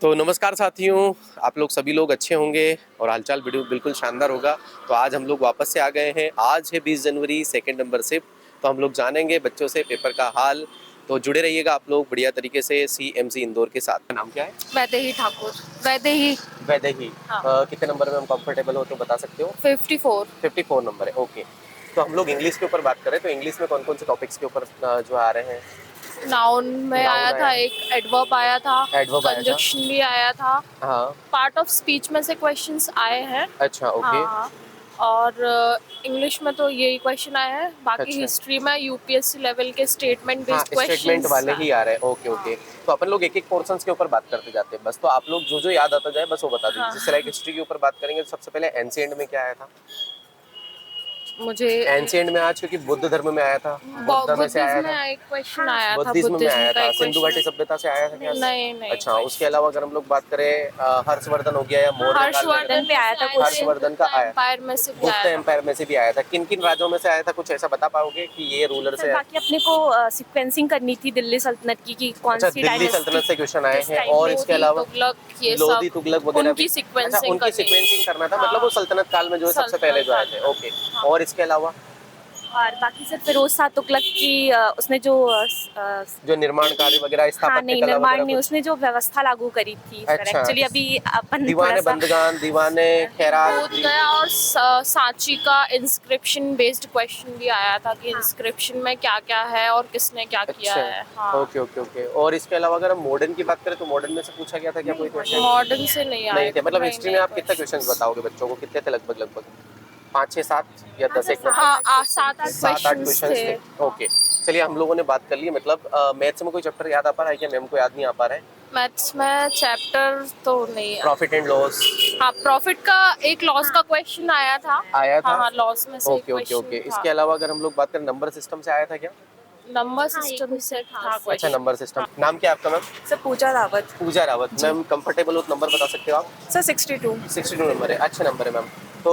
तो नमस्कार साथियों, आप लोग सभी लोग अच्छे होंगे और हालचाल बिल्कुल शानदार होगा। तो आज हम लोग वापस से आ गए हैं। आज है 20 जनवरी, सेकेंड नंबर शिफ्ट। तो हम लोग जानेंगे बच्चों से पेपर का हाल। तो जुड़े रहिएगा आप लोग बढ़िया तरीके से CMC इंदौर के साथ। नाम क्या है? वैदेही ठाकुर। वैदेही। वैदेही। हाँ। कितने नंबर में हम कंफर्टेबल हो तो बता सकते हो? 54। 54 नंबर है, ओके। तो हम लोग इंग्लिश के ऊपर बात करें तो इंग्लिश में कौन कौन से टॉपिक्स के ऊपर जो आ रहे हैं? नाउन में नाउन आया था, आया, एक एडवर्ब आया था, एडवर्ब आया था, कंजक्शन भी आया था। हाँ। पार्ट ऑफ स्पीच में से क्वेश्चंस आए हैं। अच्छा, ओके। हाँ। और इंग्लिश में तो यही क्वेश्चन आया है। बाकी अच्छा, हिस्ट्री में UPSC लेवल के स्टेटमेंट हाँ, बेस्ड स्टेटमेंट क्वेश्चंस। वाले ही आ रहे हैं, ओके ओके। तो अपन लोग एक एक पोर्शंस के ऊपर बात करते जाते हैं बस। तो आप लोग जो जो याद आता जाए बस वो बता दीजिए। हाँ। जैसे लाइक हिस्ट्री के ऊपर बात करेंगे तो सबसे पहले एंशिएंट में क्या आया था? मुझे एंशिएंट में आज क्योंकि बुद्ध धर्म में आया था, बुद्ध में से आया बुद्धिज्म था, में एक क्वेश्चन आया था। बुद्धिज्म में आया का था, एक सिंधु घाटी क्वेश्चन। सभ्यता से आया था क्या? नहीं नहीं। अच्छा, उसके अलावा अगर हम लोग बात करें हर्षवर्धन हो गया या मौर्य काल में, हर्षवर्धन पे आया था कुछ। हर्षवर्धन का आया, एम्पायर में से भी गुप्त आया था। एम्पायर में से भी आया था। किन किन राज्यों में से आया था, कुछ ऐसा बता पाओगे कि ये रूलर से? बाकी अपने को सीक्वेंसिंग करनी थी दिल्ली सल्तनत की कौन अच्छा, सी दिल्ली सल्तनत से क्वेश्चन आए हैं। और इसके अलावा तुगलक, ये लोधी सब तुगलक वगैरह उनकी भी। अच्छा, सीक्वेंसिंग उनकी सीक्वेंसिंग करना था, मतलब वो सल्तनत काल में जो है सबसे पहले जो आए थे, ओके। और इसके अलावा और बाकी सर फिरोज शाह तुगलक की उसने जो जो निर्माण कार्य वगैरह, हाँ स्थापत्य नहीं कला निर्माण वगैरह नहीं, कुछ? उसने जो व्यवस्था लागू करी थी सर। अच्छा, एक्चुअली अभी अपन दीवाने थोड़ा सा बंदगान, दीवाने खैरात, बोध गया और सांची का इंस्क्रिप्शन बेस्ड क्वेश्चन भी आया था कि इंस्क्रिप्शन में क्या क्या है और किसने क्या किया है। अच्छा, हाँ। Okay okay okay. और इसके अलावा अगर हम मॉडर्न की बात करें तो मॉडर्न में से पूछा गया था क्या कोई क्वेश्चन? मॉडर्न से नहीं आए। नहीं थे। मतलब नहीं, हिस्ट्री में नहीं आप कितने क्वेश्चंस बताओगे बच्चों को? कितने थे लगभग लगभग? 5 6 7 या 10 एक में? हाँ, 7-8 7 8 क्वेश्चंस क्वेश्चंस थे, ओके। चलिए, हम लोगों ने बात कर ली। मतलब मैथ्स में कोई चैप्टर याद आ पा रहा है क्या? मैम को याद नहीं आ पा रहा है? मैथ्स में चैप्टर तो नहीं है। प्रॉफिट एंड लॉस हाँ, प्रॉफिट का एक लॉस का क्वेश्चन आया था। आया था? हाँ, लॉस में से ओके ओके ओके। इसके अलावा अगर हम लोग बात करें नंबर सिस्टम से आया था क्या? नंबर सिस्टम से था अच्छा, क्वेश्चन। Number system. नाम क्या है आपका मैम? सर पूजा रावत। पूजा रावत। मैम कंफर्टेबल हो तो नंबर बता सकते हो आप? सर 62। 62 नंबर है, अच्छा नंबर है मैम। तो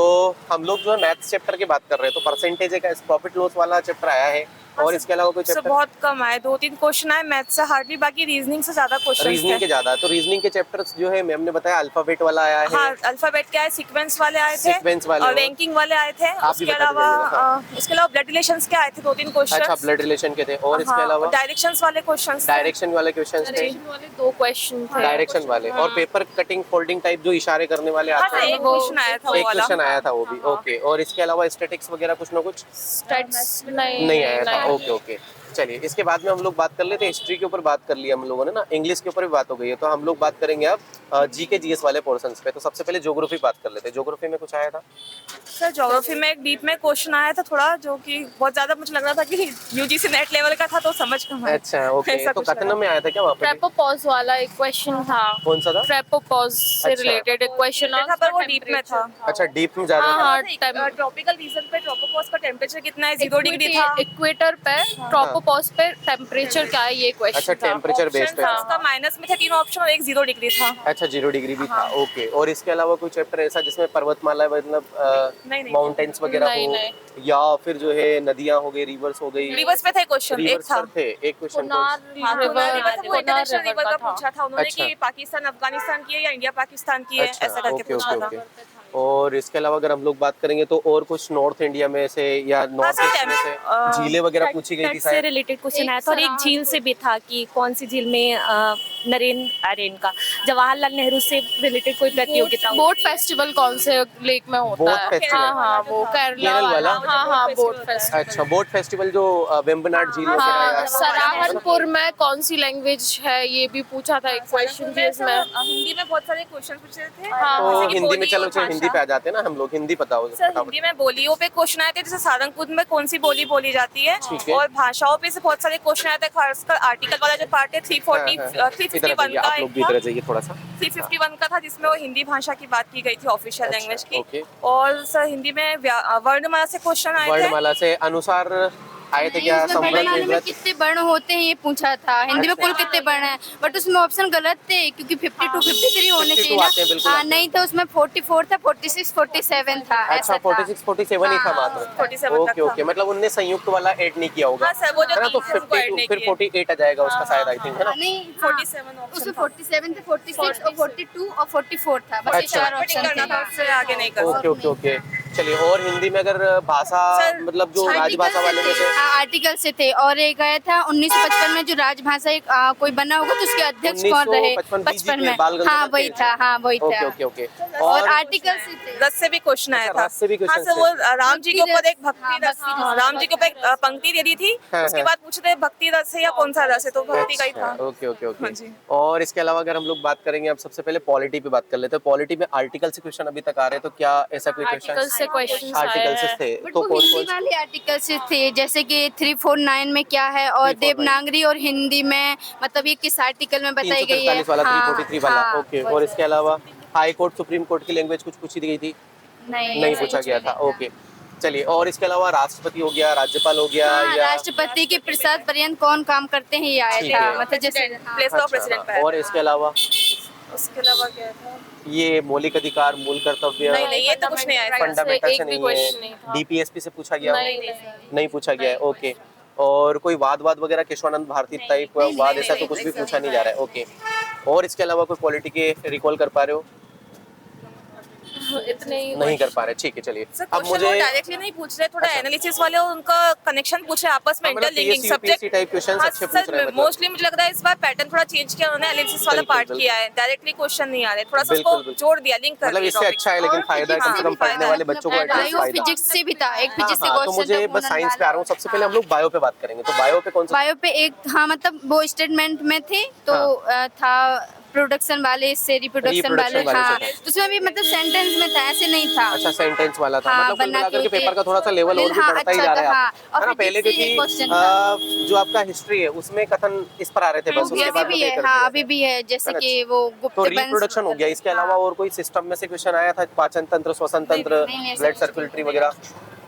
हम लोग जो है मैथ्स चैप्टर की बात कर रहे हैं, तो परसेंटेज का प्रॉफिट लॉस वाला चैप्टर आया है। और इसके अलावा कोई सर चैप्टर? बहुत कम आए, 2-3 क्वेश्चन आए मैथ से हार्डली, बाकी रीजनिंग से ज्यादा क्वेश्चन रीजनिंग के ज्यादा है। तो रीजनिंग के चैप्टर्स जो है मैम ने बताया अल्फाबेट वाला आया है। हाँ, अल्फाबेट क्या है, सीक्वेंस वाले आए थे, सीक्वेंस वाले और हो। रैंकिंग वाले आए थे। आप भी उसके बता अलावा दीजिएगा। उसके अलावा ब्लड रिलेशंस के आए थे 2-3 क्वेश्चन। अच्छा, ब्लड रिलेशन के थे। और इसके अलावा डायरेक्शंस वाले क्वेश्चंस। डायरेक्शन वाले क्वेश्चंस थे। डायरेक्शन वाले 2 क्वेश्चन थे। डायरेक्शन वाले और पेपर कटिंग फोल्डिंग टाइप जो इशारे करने वाले हाँ आते सर, हैं, एक क्वेश्चन आया था वो एक वाला। क्वेश्चन आया था वो भी, ओके। और इसके अलावा स्टैटिक्स वगैरह कुछ ना कुछ स्टैट्स नहीं आया था, ओके ओके। चलिए, इसके बाद में हम लोग बात कर लेते हैं। हिस्ट्री के ऊपर बात कर लिया हम लोगों ने ना, इंग्लिश के ऊपर भी बात हो गई है। तो हम लोग बात करेंगे अब GK GS वाले पोर्शंस पे। तो सबसे पहले ज्योग्राफी बात कर लेते हैं। ज्योग्राफी में कुछ आया था? सर ज्योग्राफी में एक डीप में क्वेश्चन आया था थोड़ा, जो कि बहुत ज्यादा मुझे लग रहा था कि UGC नेट लेवल का था, तो समझ कम आया। अच्छा, ओके। ऐसा तो कुछ लगा। कथन में आया था क्या वहाँ पे? ट्रेपोपॉज वाला एक क्वेश्चन था। कौन सा था? ट्रेपोपॉज से अच्छा। रिलेटेड एक क्वेश्चन देखा पर वो डीप में था। अच्छा, डीप में ज्यादा था। हाँ, ट्रॉपिकल रीजन पे ट्रोपोपॉज का टेम्परेचर कितना है, 0 डिग्री था। इक्वेटर पे ट्रोपोपॉज पे टेम्परेचर क्या है, ये क्वेश्चन अच्छा, था। टेम्परेचर बेस पे था। उसका माइनस में थे 3 ऑप्शन और एक 0 डिग्री था। अच्छा, 0 डिग्री भी था, ओके। और इसके अलावा कोई चैप्टर ऐसा जिसमें पर्वतमाला मतलब नहीं। माउंटेन्स वगैरह नहीं, हो, नहीं। या फिर जो है नदियां हो गई, रिवर्स हो गई? रिवर्स पे थे क्वेश्चन, एक रिवर्स था। पर थे एक क्वेश्चन। कुनार वो इंटरनेशनल रिवर का था। पूछा था उन्होंने अच्छा। कि पाकिस्तान अफगानिस्तान की है या इंडिया पाकिस्तान की है, अच्छा, ऐसा करके ओके पूछा ओके था। ओके। और इसके अलावा अगर हम लोग बात करेंगे तो और कुछ नॉर्थ इंडिया में से या नॉर्थ सर, ईस्ट में से झीलें वगैरह पूछी गई थी तट से शायद? रिलेटेड क्वेश्चन एक आया था, और एक झील से भी था कि कौन सी झील में जवाहरलाल नेहरू से रिलेटेड कोई प्रतियोगिता बोट फेस्टिवल कौन से लेक में होता बोट है? फेस्टिवल? हाँ, वो केरला केरल वाला? हाँ, बोट फेस्टिवल। अच्छा, बोट फेस्टिवल जो वेम्बनाड झील वगैरह हाँ, या- सराहनपुर में कौन सी लैंग्वेज है, ये भी पूछा था एक क्वेश्चन जिसमें। हिंदी में बहुत सारे क्वेश्चन पूछे थे। हाँ, तो जैसे कि हिंदी में, बोली चलो और चलो हिंदी भाषा। पे आ जाते हैं ना हम लोग। हिंदी पता हो सर हिंदी में बोलियों पे क्वेश्चन आए थे, जैसे सारंगपुर में कौन सी बोली बोली जाती है, ठीक है। और भाषाओं पे से बहुत सारे क्वेश्चन आए थे, खासकर आर्टिकल वाला जो पार्ट है 351 का आप लोग भी एक था। इधर जाइए थोड़ा सा। 351 का था, जिसमें वो हिंदी भाषा की बात की गई थी, ऑफिशियल अच्छा, लैंग्वेज की। ओके। और सर हिंदी में वर्णमाला से क्वेश्चन आए थे। वर्णमाला से अनुसार आए थे क्या? उसमें संवृत वर्णमाला में विव्रत? कितने वर्ण होते हैं ये पूछा था, हिंदी में कुल कितने वर्ण हैं, बट उसमें ऑप्शन गलत थे क्योंकि 52 53 होने 52 चाहिए आते हैं, बिल्कुल ना। आते हैं। नहीं था उसमें 44 था, 46 47 था, अच्छा ऐसा था। 46 47 ही था मात्र। 47 तक ओके था। ओके, मतलब उनने संयुक्त वाला ऐड नहीं किया होगा, हाँ सर, वो जो है ना? तो तीन थे, उनको add 52 नहीं फिर किए। 48 आ जाएगा उसका शायद, आई थिंक, है ना? नहीं 47 option उसमें था। 47 थे, 46 और 42 और 44 था, बस ये अच्छा। चार Repeating ऑप्शन करना था, थे। उससे आगे नहीं कर ओके सकते। ओके ओके, चलिए। और हिंदी में अगर भाषा, सर, मतलब जो आर्टिकल राजभाषा से वाले में थे, से, हाँ, आर्टिकल से थे। और एक आया था 1955 में जो राजभाषा एक कोई बना होगा तो उसके अध्यक्ष कौन रहे 1955 55 में, बाल गंगाधर हाँ वही तिलक। था, हाँ वही ओके था। Okay okay. और आर्टिकल से थे। रस से भी क्वेश्चन आया अच्छा, था। रस से भी हाँ question सर, वो राम जी के भक्ति ऊपर एक रस, भक्ति हाँ, रस, भक्ति हाँ, रस। राम जी के ऊपर एक पंक्ति दे दी थी। हाँ, उसके हाँ। बाद पूछे थे भक्ति रस है या कौन सा रस है, तो भक्ति का ही था। अच्छा, ओके ओके हाँ ओके। जी। और इसके अलावा अगर हम लोग बात करेंगे, अब सबसे पहले पॉलिटी पे बात कर लेते हैं। पॉलिटी में आर्टिकल से क्वेश्चन अभी तक आ रहे हैं, तो क्या ऐसा कोई आर्टिकल क्वेश्चन से क्वेश्चन आए आर्टिकल से हैं। थे? बट तो वो कौन हिंदी कौन? वाले आर्टिकल से थे, जैसे कि 349 में क्या है और 349 देवनागरी और हिंदी में, मतलब ये किस आर्टिकल में बताई गई है। 343 वाला, 343 वाला, हाँ, ओके। और इसके अलावा हाई कोर्ट सुप्रीम कोर्ट की लैंग्वेज कुछ पूछी गई थी? नहीं ऐसा पूछा कुछ गया भी था, नहीं ओके। चलिए, और इसके अलावा राष्ट्रपति हो गया, राज्यपाल हो गया, हाँ, या राष्ट्रपति के प्रसाद पर्यंत कौन काम करते हैं ये आया ठीक था, है। मतलब जैसे प्लेस ऑफ प्रेसिडेंट अच्छा, पे। और इसके अलावा उसके अलावा क्या था? ये मौलिक अधिकार, मूल कर्तव्य, नहीं नहीं, ये तो कुछ नहीं आया सर। फंडामेंटल एक से भी नहीं क्वेश्चन नहीं है, था। डीपीएसपी से पूछा गया हो? नहीं नहीं पूछा गया है, ओके। और कोई वाद वगैरह केशवानंद भारती टाइप वाद, ऐसा तो कुछ भी पूछा नहीं जा रहा है, ओके। और इसके अलावा कोई पॉलिटी के रिकॉल कर पा रहे हो? इतने ही नहीं कर पा रहे, ठीक है, चलिए। सर अब क्वेश्चन वो मुझे डायरेक्टली नहीं पूछ रहे, थोड़ा अच्छा। एनालिसिस वाले उनका कनेक्शन पूछ रहे आपस में, हाँ, मतलब interlinking PSC subject type questions अच्छे पूछ रहे हैं, मतलब। मोस्टली मुझे लग रहा है इस बार पैटर्न थोड़ा चेंज किया उन्होंने, एनालिसिस वाला बिल्कुल, पार्ट बिल्कुल। किया है, डायरेक्टली क्वेश्चन नहीं आ रहे, थोड़ा सा बिल्कुल, उसको बिल्कुल। जोड़ दिया, लिंक कर मतलब दिया इससे अच्छा है, लेकिन फायदा है, कम से कम पढ़ने वाले बच्चों को एटलीस्ट फायदा। फिजिक्स से भी था, एक हाँ फिजिक्स से हाँ, तो क्वेश्चन मुझे बस साइंस पे आ रहा हूँ। सबसे पहले हम लोग बायो पे बात करेंगे, तो बायो पे कौन सा? बायो पे एक, हाँ मतलब वो स्टेटमेंट में थे तो था प्रोडक्शन वाले से रिप्रोडक्शन वाले, Reproduction वाले हाँ से था। तो उसमें भी मतलब सेंटेंस में था, ऐसे नहीं था। अच्छा, सेंटेंस वाला था, हाँ, मतलब कुल बना मिलाकर के के पेपर का थोड़ा सा लेवल और भी हाँ, बढ़ता ही अच्छा जा रहा है, था, आप हाँ। है ना? और पहले फिजिक्स से एक क्योंकि question था। जो आपका हिस्ट्री है उसमें कथन इस पर आ रहे थे, बस उसके अभी बाद भी है, हाँ अभी भी है, जैसे कि वो गुप्त तो वंश। रिप्रोडक्शन हो गया। इसके अलावा और कोई सिस्टम में से क्वेश्चन आया था? पाचन तंत्र, श्वसन तंत्र, नहीं, ऐसा ब्लड कुछ सर्कुलेटरी वगैरह?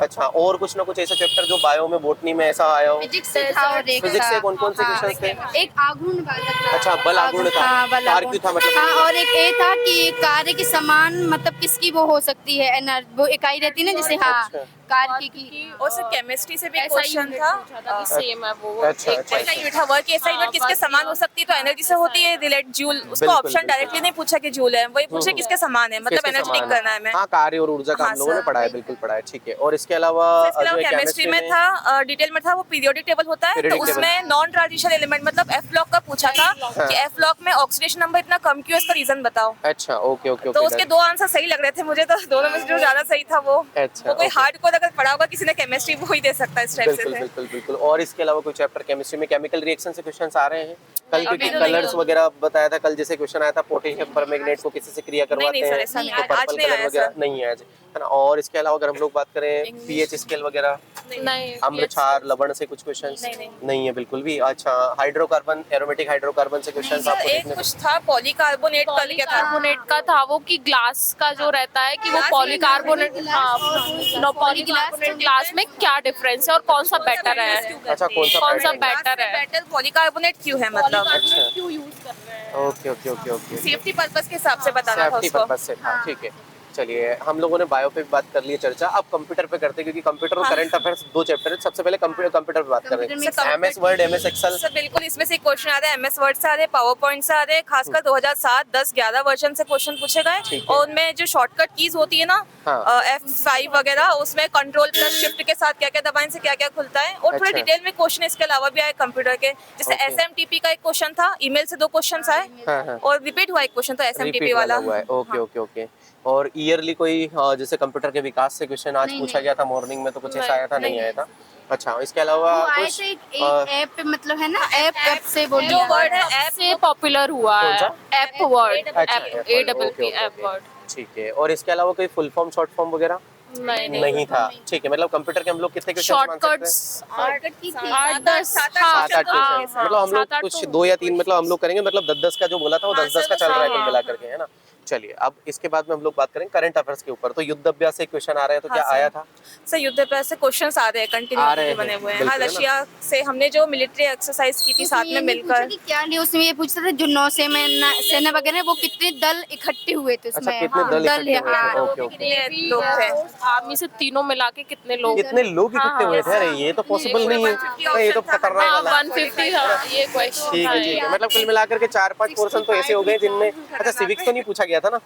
अच्छा, और कुछ ना कुछ ऐसा चैप्टर जो बायो में, बॉटनी में ऐसा आया हो? फिजिक्स से था और एक फिजिक्स से था, कौन-कौन से हाँ, क्वेश्चंस थे? एक आघूर्ण वाला था। अच्छा, बल आघूर्ण था। हाँ, बल कार आघूर्ण क्यों था, मतलब? हाँ, और एक ये था कि कार्य के समान मतलब किसकी वो हो सकती है, वो इकाई रहती है ना, जैसे हाँ अच्छा। कार्य की। और सर केमिस्ट्री से भी ऐसा क्वेश्चन यूनिट था। पूछा था कि सेम है वो अच्छा, एक अच्छा, ऐसा यूनिट था वर्क, ऐसा यूनिट किसके समान हो सकती है, तो एनर्जी से होती है रिलेट जूल, उसको बिल्कुल, ऑप्शन बिल्कुल। डायरेक्टली नहीं पूछा कि जूल है, वही पूछे किसके समान है, मतलब किसके एनर्जी समान करना है हमें। हाँ, कार्य और ऊर्जा का हाँ, हम लोगों ने सर। पढ़ा है, बिल्कुल पढ़ा है, ठीक है। और इसके अलावा इसके अलावा जो है केमिस्ट्री में था, डिटेल में था, वो पीरियोडिक टेबल होता है, तो Periodic table। उसमें नॉन ट्रांजिशन एलिमेंट मतलब एफ ब्लॉक का पूछा था कि एफ ब्लॉक में ऑक्सीडेशन नंबर इतना कम क्यों, इसका रीजन बताओ। अच्छा, ओके ओके तो ओके, उसके दो आंसर सही लग रहे थे मुझे, तो दोनों में से जो ज्यादा सही था वो अच्छा, वो कोई okay। हार्ड कोड अगर पढ़ा होगा किसी ने केमिस्ट्री, वो ही दे सकता है इस टाइप बिल्कुल से। बिल्कुल बिल्कुल। और इसके अलावा कोई चैप्टर केमिस्ट्री में केमिकल रिएक्शन से क्वेश्चंस आ रहे हैं कल? नहीं, क्योंकि अभी तो नहीं कलर्स है। वगैरह बताया था कल, जैसे क्वेश्चन आया था पोटेशियम परमैंगनेट को किसी से क्रिया करवाते नहीं, सर, हैं, ऐसा नहीं तो आया। आज पर्पल नहीं कलर आया, वगैरह सर। नहीं है आज, है ना? और इसके अलावा अगर हम लोग बात करें पीएच स्केल वगैरह, नहीं अम्ल क्षार लवण से कुछ क्वेश्चंस नहीं है बिल्कुल भी। अच्छा, हाइड्रोकार्बन, एरोमेटिक हाइड्रोकार्बन से क्वेश्चंस आपको एक देखने कुछ था पॉलीकार्बोनेट का, क्या था? पॉलीकार्बोनेट का था वो, कि ग्लास का जो रहता है कि वो ग्लास पॉलीकार्बोनेट, और पॉलीकार्बोनेट ग्लास में क्या डिफरेंस है और कौन सा बेटर है, अच्छा, कौन सा कौन सा pattern? बेटर है, बेटर पॉलीकार्बोनेट क्यों है, मतलब अच्छा। क्यों यूज कर रहे हैं। Okay okay okay okay, safety purpose के हिसाब से बताना था सेफ्टी उसको। पर्पस से था, ठीक है। चलिए, हम लोगों ने बायो पे भी बात कर ली है चर्चा, अब कंप्यूटर पे करते हैं, क्योंकि कंप्यूटर और करंट अफेयर्स दो चैप्टर है। सबसे पहले कंप्यूटर पे बात कर रहे कंप्यूटर हैं। में MS Word, MS Excel, sir बिल्कुल इसमें से क्वेश्चन आ रहे हैं, एमएस वर्ड से आ रहे हैं, पावर पॉइंट से आ रहे हैं, खासकर 2007, 10, 11 वर्जन से क्वेश्चन पूछे गए। ठीक है। और उनमें जो शॉर्टकट कीज होती है ना, हाँ। F5 वगैरह, उसमें कंट्रोल प्लस शिफ्ट के साथ क्या क्या दबाने से क्या क्या खुलता है, और थोड़े अच्छा। डिटेल में क्वेश्चन इसके अलावा भी आए कंप्यूटर के, जैसे Okay। SMTP का एक क्वेश्चन था, ईमेल से 2 क्वेश्चन आए, हाँ, हाँ। और रिपीट हुआ एक क्वेश्चन तो SMTP रिपीट वाला वाला हुआ है, ओके हाँ। Okay okay. और ईयरली कोई जैसे कंप्यूटर के विकास से क्वेश्चन आज पूछा गया था मॉर्निंग में, तो कुछ ऐसा आया था? नहीं आया था। अच्छा, इसके अलावा वो आए कुछ थे एक ऐप पे, मतलब है ना, ऐप से बोल जो वर्ड है ऐप से पॉपुलर हुआ कौन है, सा? ऐप वर्ड, अच्छा, app Apple, APP okay, okay, app okay. Word. ठीक है। और इसके अलावा कोई फुल फॉर्म, शॉर्ट फॉर्म वगैरह नहीं था, ठीक है। मतलब कंप्यूटर के हम लोग कितने क्वेश्चन मान सकते हैं? शॉर्टकट्स 8-10 7-8 क्वेश्चन, मतलब हम लोग कुछ 2 या 3 मतलब हम लोग करेंगे, मतलब 10-10 का जो बोला था वो 10-10 का चल रहा है कुल मिला करके, है ना? चलिए अब इसके बाद में हम लोग बात करें करंट अफेयर्स के ऊपर। तो युद्ध अभ्यास से क्वेश्चन आ रहे हैं, तो हाँ, क्या सर। आया था? सर युद्ध अभ्यास से क्वेश्चंस आ रहे हैं, आ रहे कंटिन्यू हैं, बने हुए हैं। बिल्कुल, हाँ, है ना? रशिया से हमने जो मिलिट्री एक्सरसाइज की थी उसमें साथ ये में नहीं पूछा मिलकर। कि क्या लिया, उसमें ये पूछा था जो नौसेना सेना वगैरह है, वो कितने दल इकट्ठे हुए थे उसमें। कितने दल दल इकट्ठे है, हुए थे? हाँ। Okay okay. कितने लोग थे? आर्मी से तीनों मिला के कितने लोग? कितने लोग इकट्ठे हुए थे? अरे ये तो पॉसिबल नहीं है, नहीं, ये तो खतरनाक हाँ, वाला। 150 हाँ, ये क्वेश्चन ठीक है, ठीक है। मतलब कुल मिलाकर के 4-5 पोर्शन तो ऐसे हो गए जिनमें, अच्छा सिविक्स तो नहीं पूछा गया था ना?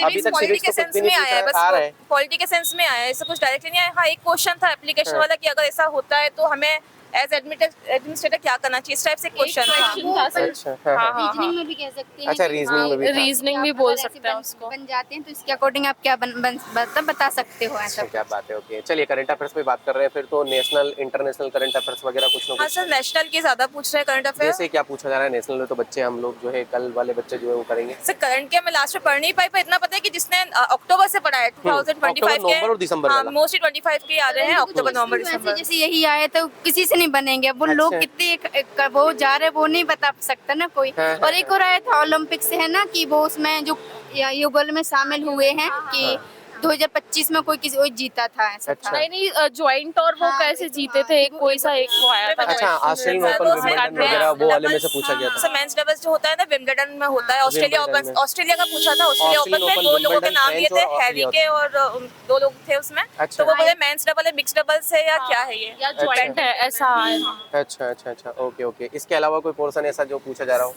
अभी तक सिविक्स तो कुछ भी नहीं आया है, पूछा, आ रहा है। बस पॉलिटी के सेंस में आया है, ऐसा कुछ डायरेक्टली नहीं आया। हाँ, एक क्वेश्चन था एप्लीकेशन वाला कि अगर ऐसा होता है तो हमें एज एडमिनिस्ट्रेटर क्या करना चाहिए, इस टाइप से क्वेश्चन था। अच्छा, हाँ, हाँ। रीजनिंग में भी कह सकते हैं। अच्छा, कि रीजनिंग में भी था। रीजनिंग भी आप बोल अगर ऐसे सकते हैं उसको। बन जाते हैं तो इसके अकॉर्डिंग आप क्या बता सकते हो ऐसा। अच्छा, क्या बात है। ओके, चलिए करंट अफेयर्स पे बात कर रहे हैं, फिर तो नेशनल इंटरनेशनल करंट अफेयर्स वगैरह कुछ ना हाँ कुछ। सर, नेशनल के ज्यादा पूछ रहे हैं करंट अफेयर। जैसे क्या पूछा जा रहा है नेशनल में? तो बच्चे हम लोग जो है कल वाले बच्चे जो है वो करेंगे। सर करंट के मैं लास्ट में पढ़ नहीं पाई, पर इतना पता है कि जिसने अक्टूबर से पढ़ा है 2025 अक्टूबर, नवंबर और दिसंबर के, वाला। मोस्टली 25 के आ रहे हैं, अक्टूबर नवंबर वैसे दिसंबर। जैसे यही आए तो किसी से नहीं बनेंगे, वो लोग अच्छा। कितने वो जा रहे वो नहीं बता सकता ना कोई। हाँ, और एक और आया था ओलंपिक से, है ना, कि वो उसमें जो युगल में शामिल हुए हैं कि 2025 में कोई किसी जीता था, ऐसा अच्छा। था। नहीं ज्वाइंट और वो हाँ, कैसे जीते थे, एक कोई सा एक वो आया था। अच्छा, ऑस्ट्रेलियन ओपन, वो विंबलडन हाँ, वगैरह वो वाले में से पूछा गया सर था। मेंस डबल्स जो होता है ना विंबलडन में होता है, ऑस्ट्रेलिया विंबलडन ओपन, में। ऑस्ट्रेलिया का पूछा था। ऑस्ट्रेलिया ऑस्ट्रेलियन ओपन में ओपन, दो लोगों के विंबलडन, नाम लिए फ्रेंच थे, और हैरी ऑस्ट्रेलिया। के, और दो लोग थे उसमें। अच्छा। तो वो बोले मेंस डबल है, मिक्स डबल्स है या क्या है ये? या ज्वाइंट है, ऐसा आया था। अच्छा अच्छा अच्छा, ओके ओके। इसके अलावा कोई पोर्शन ऐसा जो पूछा जा रहा हो?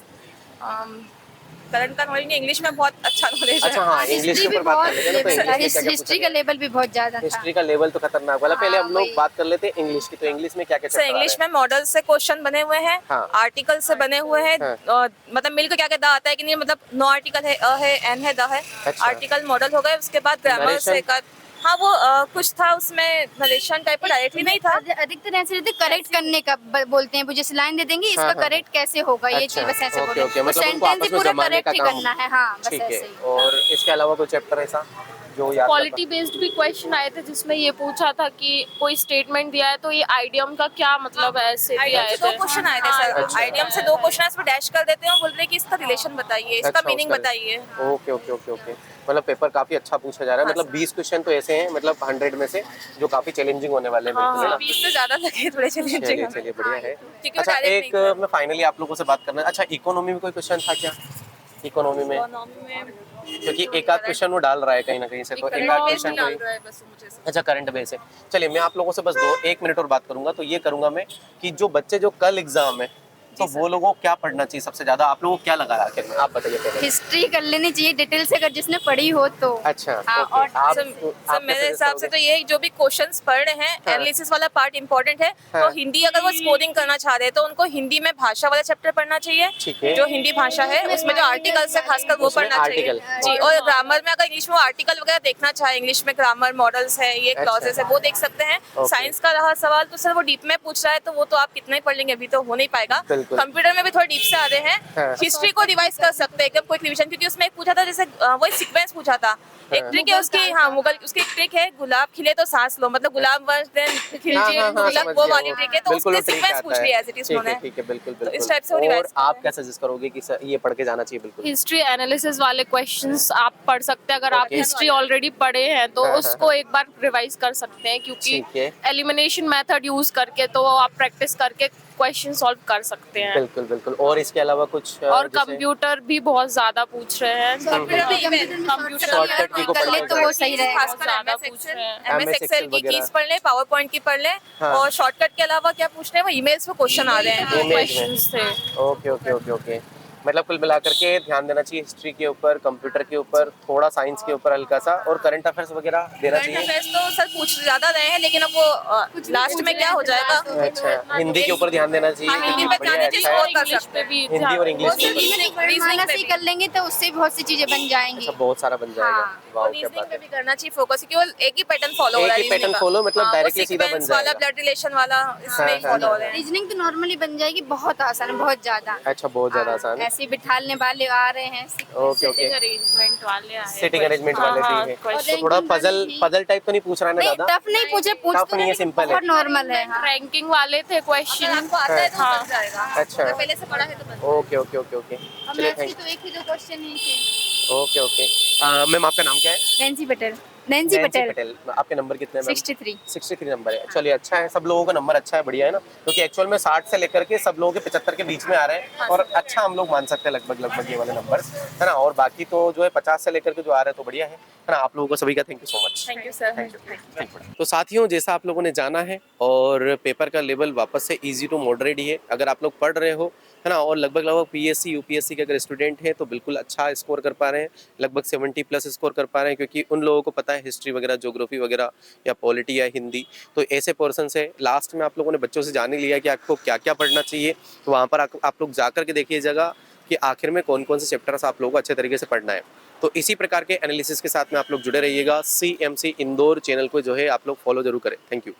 करंट का नॉलेज नहीं, इंग्लिश में बहुत अच्छा नॉलेज है। अच्छा, हाँ, इंग्लिश के हिस्ट्री भी ऊपर बात बहुत कर लेते हैं ना, तो इंग्लिश में क्या क्या हिस्ट्री पूछा का लेवल भी बहुत ज्यादा था। हिस्ट्री का लेवल तो खतरनाक वाला। पहले हम लोग वही। बात कर लेते हैं इंग्लिश की। तो इंग्लिश में क्या क्या सर चैप्टर आ इंग्लिश रहे में मॉडल से क्वेश्चन बने हुए हैं, हाँ। आर्टिकल से बने हुए हैं, हाँ। और मतलब मिलकर क्या कहता आता है कि नहीं, मतलब नो आर्टिकल है, अ है, एन है, द है, अच्छा। आर्टिकल मॉडल हो गए। उसके बाद ग्रामर Narration? से का, हाँ वो कुछ था उसमें, नरेशन टाइप का डायरेक्टली नहीं था। अधिकतर ऐसे रहते करेक्ट करने का बोलते हैं, वो जैसे लाइन दे देंगे, इसका हाँ, हाँ। करेक्ट कैसे होगा, ये अच्छा, चीज बस ऐसे ओके, बोलते ओके, हैं। मतलब उनको सेंटेंस आपस ही में पूरा जमाने करेक्ट का ही काम। करना है। हाँ, बस ठीक ऐसे है। ही। और इसके अलावा कोई चैप्टर ऐसा जो याद पॉलिटी बेस्ड भी क्वेश्चन आए थे, जिसमें ये पूछा था कि कोई स्टेटमेंट दिया है तो ये आइडियम का क्या मतलब है, ऐसे भी आइडियम आए से दो थे। क्वेश्चन आए थे सर। अच्छा। आइडियम से दो क्वेश्चन इस पर डैश कर देते हैं और बोल रहे हैं कि इसका रिलेशन बताइए, इसका अच्छा, मीनिंग उसका- बताइए। Okay okay okay okay. मतलब पेपर काफी अच्छा पूछा जा रहा है। हाँ, मतलब 20 क्वेश्चन तो ऐसे हैं, मतलब 100 में से जो काफी चैलेंजिंग होने वाले हैं, बिल्कुल, है ना? 20 से ज्यादा लगे थोड़े चलिए चैलेंजिंग। चलिए, बढ़िया है। क्योंकि वो अच्छा, direct एक नहीं था। मैं फाइनली आप लोगों से बात करना है। अच्छा, इकोनॉमी में कोई क्वेश्चन था क्या? इकोनॉमी में क्योंकि एक आध क्वेश्चन वो डाल रहा है कहीं ना कहीं से, तो एक आध क्वेश्चन कोई। अच्छा, करंट बेस है। चलिए मैं आप लोगों से बस 1 मिनट और बात करूंगा। तो ये करूंगा मैं कि जो बच्चे जो कल एग्जाम है, तो वो लोगों को क्या पढ़ना चाहिए सबसे ज्यादा? आप लोगों को क्या लगा आखिर में? आप बताइए पहले। हिस्ट्री कर लेनी चाहिए डिटेल से, अगर जिसने पढ़ी हो तो। अच्छा, हाँ, ओके। और आप सर मेरे हिसाब से तो ये जो भी क्वेश्चंस पढ़ रहे हैं, हाँ। एनालिसिस वाला पार्ट इंपॉर्टेंट है। हाँ। तो हिंदी अगर वो स्कोरिंग करना चाह रहे हैं तो उनको हिंदी में भाषा वाला चैप्टर पढ़ना चाहिए। ठीक है। जो हिंदी भाषा है उसमें जो आर्टिकल्स है खासकर वो उसमें पढ़ना चाहिए। article। जी, और ग्रामर में अगर इंग्लिश में आर्टिकल वगैरह देखना चाहे, इंग्लिश में ग्रामर मॉडल्स है, ये क्लॉजेस है, वो देख सकते हैं। ओके। साइंस का रहा सवाल तो सर वो डीप में पूछ रहा है, तो वो तो आप कितना ही पढ़ लेंगे, अभी तो हो नहीं पाएगा। बिल्कुल। कंप्यूटर में भी थोड़ा डीप से आ रहे हैं। हाँ। हिस्ट्री को रिवाइज कर सकते हैं एकदम क्विक रिवीजन, क्योंकि उसमें एक पूछा था, जैसे वही सीक्वेंस पूछा था। एक हाँ। ट्रिक है उसकी, हाँ मुगल, उसकी एक ट्रिक है, गुलाब खिले तो सांस लो, मतलब गुलाब खिल हाँ, जाए, हाँ, हाँ, गुलाब समझ वो गया, वाली ट्रिक है। तो बिल्कुल उसने वो trick सीक्वेंस आता पूछ है। लिया एज इट इज ठीक है, उन्होंने। ठीक है, बिल्कुल तो इस बिल्कुल। टाइप से वो और रिवाइज आप क्या सजेस्ट करोगे कि सर ये पढ़ के जाना चाहिए? बिल्कुल। हिस्ट्री एनालिसिस वाले क्वेश्चंस आप पढ़ सकते हैं, अगर आप Okay. हिस्ट्री ऑलरेडी पढ़े हैं तो हाँ, हाँ, उसको एक बार रिवाइज कर सकते हैं, क्योंकि ठीक है। एलिमिनेशन मेथड यूज करके तो आप प्रैक्टिस करके क्वेश्चन सॉल्व कर सकते हैं। बिल्कुल बिल्कुल। और इसके अलावा कुछ और जैसे- कंप्यूटर भी बहुत ज्यादा पूछ रहे हैं। शॉर्टकट की को कर ले तो वो सही रहेगा। खासकर ज्यादा MS पूछ रहे हैं। Excel, MS MS Excel की वगैरह। कीज पढ़ ले, पावर पॉइंट की पढ़ ले। हाँ। और शॉर्टकट के अलावा क्या पूछ रहे हैं, वो ईमेल्स पे क्वेश्चन आ रहे हैं। Email में। क्वेश्चंस थे। Okay okay okay okay. मतलब कुल मिलाकर के ध्यान देना चाहिए हिस्ट्री के ऊपर, कंप्यूटर के ऊपर, थोड़ा साइंस के ऊपर हल्का सा, और करंट अफेयर्स वगैरह देना करंट चाहिए। अफेयर्स तो सर पूछ ज्यादा रहे हैं, लेकिन अब वो लास्ट में क्या हो जाएगा। अच्छा, हिंदी के ऊपर ध्यान देना चाहिए। हाँ, हिंदी पे बढ़िया ध्यान है, दीजिए, अच्छा है। और कर इंग्लिश सकते पे भी हिंदी और इंग्लिश के ऊपर। वर्णमाला से ही कर लेंगे तो उससे भी बहुत सी चीजें बन जाएंगी। अच्छा, बहुत सारा बन जाएगा। हाँ। वाह, क्या रीजनिंग बात पे है। भी करना चाहिए फोकस, क्योंकि वो एक ही पैटर्न फॉलो हो एक रहा है। ही पैटर्न follow, मतलब directly सीधा बन वाला, जाएगा। ब्लड रिलेशन वाला, इसमें ही हाँ, फॉलो हो हाँ, रहे हैं। रीजनिंग तो नॉर्मली बन जाएगी, बहुत आसान है, बहुत ज्यादा। अच्छा, बहुत ज्यादा हाँ, आसान है। ऐसे ही बिठाने वाले आ रहे हैं। Okay okay. अरेंजमेंट वाले आए। सिटिंग अरेंजमेंट वाले हाँ, भी है। question। तो थोड़ा ranking पजल वाले भी। पजल टाइप तो नहीं पूछ रहा है ना नहीं, ज्यादा? टफ नहीं पूछे, पूछ टफ तो नहीं है, रहे, simple है। बहुत नॉर्मल है। हाँ। रैंकिंग वाले थे अगर क्वेश्चन। आपको आता है तो हाँ। बन जाएगा। अच्छा। अगर पहले से पढ़ा है तो बन ओके ओके ओके ओके। और चलिए, मैथ्स की थैंक तो एक ही दो क्वेश्चन ही थे। Okay okay. मैम आपका नाम क्या है? नैन्सी पटेल। नैन्सी पटेल। पटेल। आपके नंबर कितने हैं मैम? 63। 63 नंबर है। चलिए अच्छा है, सब लोगों का नंबर अच्छा है, बढ़िया है ना, क्योंकि एक्चुअल में 60 से लेकर के सब लोगों के 75 के बीच में आ रहे हैं और अच्छा हम लोग मान सकते हैं लगभग ये वाले नंबर, है ना। और बाकी तो जो है 50 से लेकर के जो आ रहे हैं तो बढ़िया है ना। आप लोगों को सभी का thank you so much. Thank you sir. Thank you. तो साथियों, जैसा आप लोगों ने जाना है और पेपर का लेवल वापस से इजी टू मॉडरेट ही है। अगर आप लोग पढ़ रहे हो, है ना, और लगभग पीएससी यूपीएससी के अगर स्टूडेंट हैं तो बिल्कुल अच्छा स्कोर कर पा रहे हैं, लगभग 70+ स्कोर कर पा रहे हैं, क्योंकि उन लोगों को पता है हिस्ट्री वगैरह, ज्योग्राफी वगैरह या पॉलिटी या हिंदी। तो ऐसे पर्सन से लास्ट में आप लोगों ने बच्चों से जान ही लिया कि आपको क्या क्या पढ़ना चाहिए। तो वहाँ पर आप लोग जा कर के देखिएगा कि आखिर में कौन कौन से चैप्टर्स आप लोगों को अच्छे तरीके से पढ़ना है। तो इसी प्रकार के एनालिसिस के साथ में आप लोग जुड़े रहिएगा। CMC इंदौर चैनल को जो है आप लोग फॉलो जरूर करें। Thank you.